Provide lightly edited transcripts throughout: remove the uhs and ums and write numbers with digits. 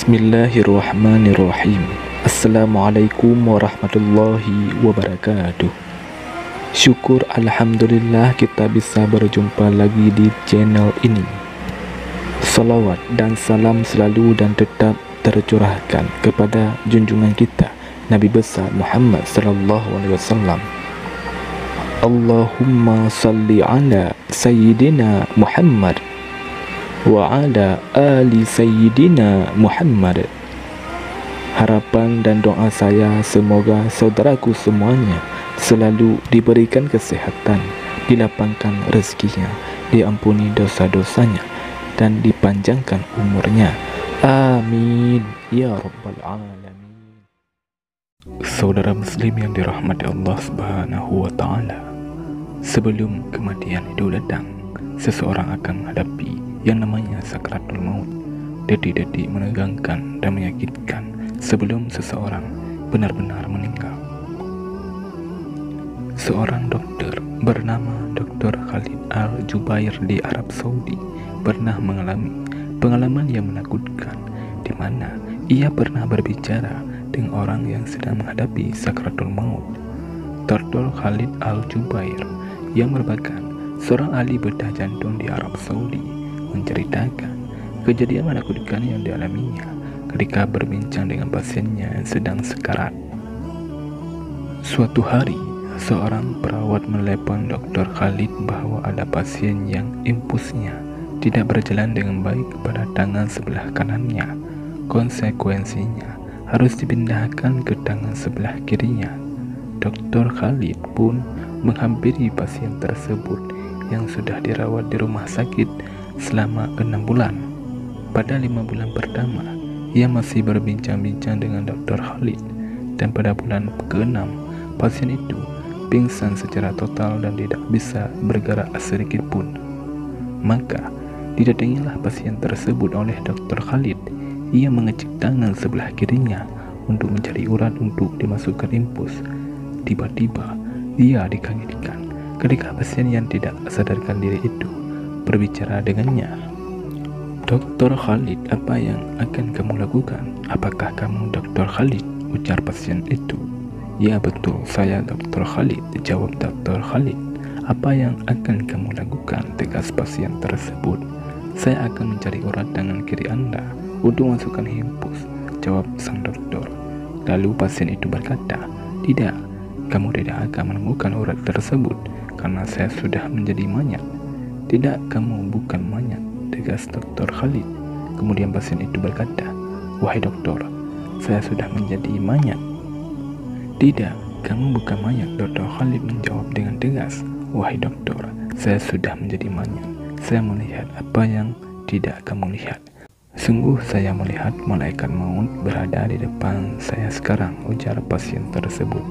Bismillahirrahmanirrahim. Assalamualaikum warahmatullahi wabarakatuh. Syukur alhamdulillah kita bisa berjumpa lagi di channel ini. Salawat dan salam selalu dan tetap tercurahkan kepada junjungan kita Nabi besar Muhammad sallallahu alaihi wasallam. Allahumma salli ala sayyidina Muhammad wa ala ali sayyidina Muhammad. Harapan dan doa saya semoga saudaraku semuanya selalu diberikan kesehatan, dilapangkan rezekinya, diampuni dosa-dosanya, dan dipanjangkan umurnya. Amin ya rabbal alamin. Saudara muslim yang dirahmati Allah Subhanahu wa taala, sebelum kematian itu datang, seseorang akan menghadapi yang namanya sakratul maut. Detik-detik menegangkan dan menyakitkan sebelum seseorang benar-benar meninggal. Seorang dokter bernama Dr. Khalid Al-Jubair di Arab Saudi pernah mengalami pengalaman yang menakutkan, di mana ia pernah berbicara dengan orang yang sedang menghadapi sakratul maut. Dr. Khalid Al-Jubair yang merupakan seorang ahli bedah jantung di Arab Saudi menceritakan kejadian menakutkan yang dialaminya ketika berbincang dengan pasiennya yang sedang sekarat. Suatu hari, seorang perawat menelepon Dr. Khalid bahwa ada pasien yang impulsnya tidak berjalan dengan baik pada tangan sebelah kanannya. Konsekuensinya harus dipindahkan ke tangan sebelah kirinya. Dr. Khalid pun menghampiri pasien tersebut yang sudah dirawat di rumah sakit selama 6 bulan. Pada 5 bulan pertama, ia masih berbincang-bincang dengan Dr. Khalid, dan pada bulan ke-6, pasien itu pingsan secara total dan tidak bisa bergerak sedikit pun. Maka, didatangilah pasien tersebut oleh Dr. Khalid. Ia mengecek tangan sebelah kirinya untuk mencari urat untuk dimasukkan infus. Tiba-tiba, ia dikagetkan ketika pasien yang tidak sadarkan diri itu berbicara dengannya. Dr. Khalid, apa yang akan kamu lakukan? Apakah kamu Dr. Khalid? Ujar pasien itu. Ya betul, saya Dr. Khalid, jawab Dr. Khalid. Apa yang akan kamu lakukan? Tegas pasien tersebut. Saya akan mencari urat tangan kiri Anda untuk masukkan infus, jawab sang dokter. Lalu pasien itu berkata, tidak, kamu tidak akan menemukan urat tersebut karena saya sudah menjadi mayat. Tidak, kamu bukan mayat, tegas Dr. Khalid. Kemudian pasien itu berkata, wahai dokter, saya sudah menjadi mayat. Tidak, kamu bukan mayat, Dr. Khalid menjawab dengan tegas. Wahai dokter, saya sudah menjadi mayat. Saya melihat apa yang tidak kamu lihat. Sungguh saya melihat malaikat maut berada di depan saya sekarang, ujar pasien tersebut.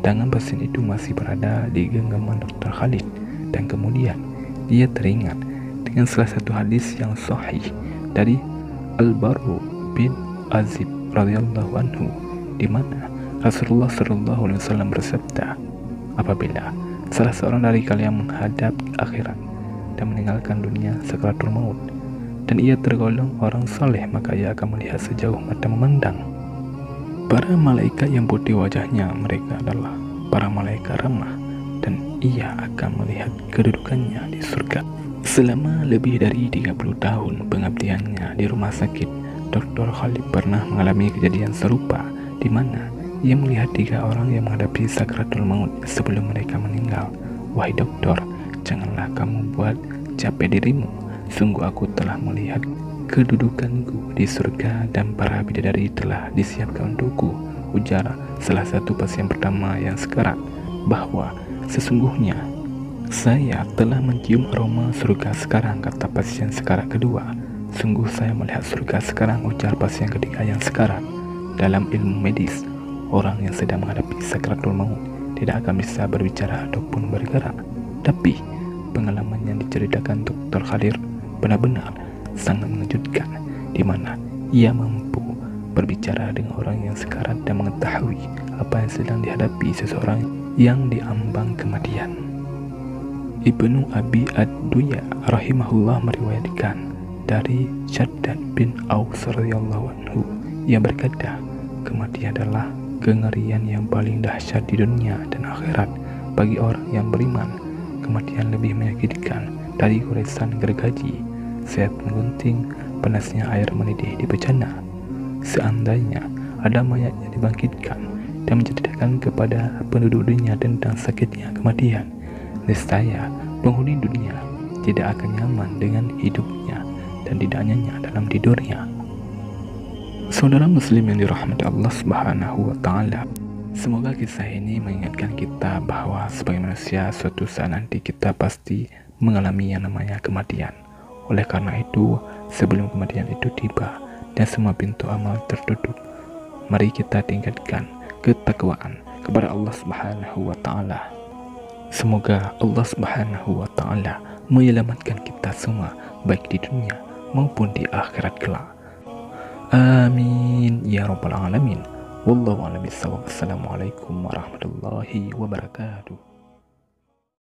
Tangan pasien itu masih berada di genggaman Dr. Khalid, dan kemudian dia teringat dengan salah satu hadis yang sahih dari Al-Baru bin Azib radhiyallahu anhu, di mana Rasulullah sallallahu alaihi wasallam bersabda, apabila salah seorang dari kalian menghadap akhirat dan meninggalkan dunia sakratul maut, dan ia tergolong orang saleh, maka ia akan melihat sejauh mata memandang para malaikat yang putih wajahnya. Mereka adalah para malaikat ramah, dan ia akan melihat kedudukannya di surga. Selama lebih dari 30 tahun pengabdiannya di rumah sakit, Dr. Khalid pernah mengalami kejadian serupa, di mana ia melihat 3 orang yang menghadapi sakratul maut sebelum mereka meninggal. Wahai dokter, janganlah kamu buat capek dirimu. Sungguh aku telah melihat kedudukanku di surga dan para bidadari telah disiapkan untukku, ujar salah satu pasien pertama yang sekarat, bahwa sesungguhnya saya telah mencium aroma surga sekarang, kata pasien sekarat kedua. Sungguh saya melihat surga sekarang, ujar pasien ketiga yang sekarat. Dalam ilmu medis, orang yang sedang menghadapi sakratul maut tidak akan bisa berbicara ataupun bergerak. Tapi pengalaman yang diceritakan Dr. Khalid benar-benar sangat mengejutkan, di mana ia mampu berbicara dengan orang yang sekarat dan mengetahui apa yang sedang dihadapi seseorang yang diambang kematian. Ibnu Abi Ad-Duya rahimahullah meriwayatkan dari Syaddad bin Aus radhiyallahu anhu, ia berkata, kematian adalah kengerian yang paling dahsyat di dunia dan akhirat bagi orang yang beriman. Kematian lebih menyakitkan dari goresan gergaji, sayap menggunting, panasnya air mendidih di bejana. Seandainya ada mayat yang dibangkitkan dan menceritakan kepada penduduk dunia tentang sakitnya kematian, niscaya penghuni dunia tidak akan nyaman dengan hidupnya dan tidak nyenyak dalam tidurnya. Saudara muslim yang dirahmati Allah Subhanahu wa taala, semoga kisah ini mengingatkan kita bahwa sebagai manusia suatu saat nanti kita pasti mengalami yang namanya kematian. Oleh karena itu, sebelum kematian itu tiba dan semua pintu amal tertutup, mari kita tingkatkan ketakwaan kepada Allah Subhanahu wa taala. Semoga Allah Subhanahu wa taala menyelamatkan kita semua baik di dunia maupun di akhirat kelak. Amin ya rabbal alamin. Wallahu a'lam bishawab. Assalamualaikum warahmatullahi wabarakatuh.